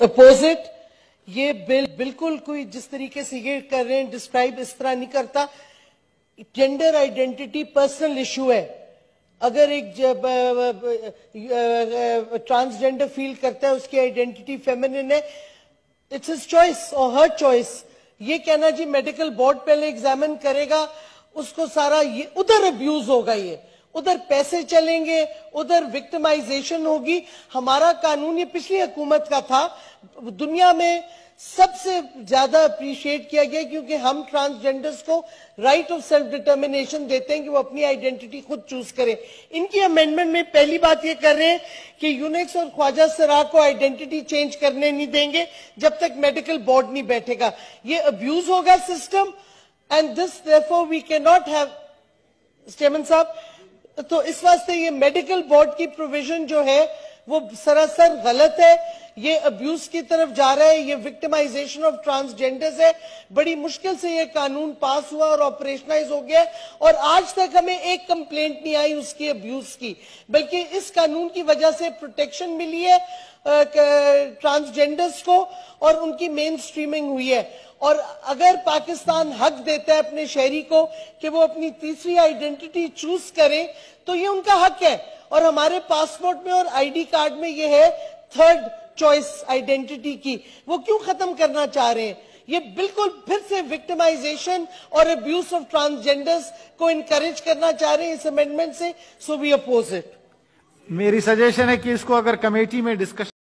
oppose it. یہ بل بالکل کوئی جس طریقے سے یہ کر رہے ہیں ڈسکرائب اس طرح نہیں کرتا. جینڈر آئیڈینٹی پرسنل ایشو ہے. اگر ایک ٹرانسجینڈر فیل کرتا ہے اس کی آئیڈینٹی فیمنن ہے, اٹس ہز چوائس اور ہر چوائس. یہ کہنا جی میڈیکل بورڈ پہلے ایگزامن کرے گا, اس کو سارا یہ ادھر ابیوز ہوگا, یہ ادھر پیسے چلیں گے, ادھر وکٹمائزیشن ہوگی. ہمارا قانون یہ پچھلی حکومت کا تھا, دنیا میں سب سے زیادہ اپریشیٹ کیا گیا کیونکہ ہم ٹرانسجینڈرز کو رائٹ آف سیلف ڈٹرمنیشن دیتے ہیں کہ وہ اپنی آئیڈینٹی خود چوز کریں. ان کی امینڈمنٹ میں پہلی بات یہ کر رہے ہیں کہ یونیکس اور خواجہ سرا کو آئیڈینٹی چینج کرنے نہیں دیں گے جب تک میڈیکل بورڈ نہیں بیٹھے گا. یہ ابیوز ہوگا system, and this therefore we cannot have. Chairman صاحب, تو اس واسطے یہ میڈیکل بورڈ کی پروویژن جو ہے وہ سراسر غلط ہے. یہ ابیوز کی طرف جا رہا ہے, یہ وکٹمائزیشن آف ٹرانسجینڈرز ہے. بڑی مشکل سے یہ قانون پاس ہوا اور آپریشنائز ہو گیا, اور آج تک ہمیں ایک کمپلینٹ نہیں آئی اس کی ابیوز کی, بلکہ اس قانون کی وجہ سے پروٹیکشن ملی ہے ٹرانسجینڈرز کو اور ان کی مین سٹریمنگ ہوئی ہے. اور اگر پاکستان حق دیتا ہے اپنے شہری کو کہ وہ اپنی تیسری آئیڈینٹی چوز کریں تو یہ ان کا حق ہے, اور ہمارے پاسپورٹ میں اور آئی ڈی کارڈ میں یہ ہے تھرڈ چوائس آئیڈینٹی کی. وہ کیوں ختم کرنا چاہ رہے ہیں؟ یہ بالکل پھر سے وکٹمائزیشن اور ابیوز آف ٹرانسجینڈرز کو انکریج کرنا چاہ رہے ہیں اس امینڈمنٹ سے. سو وی اپوز اٹ. میری سجیشن ہے کہ اس کو اگر کمیٹی میں ڈسکشن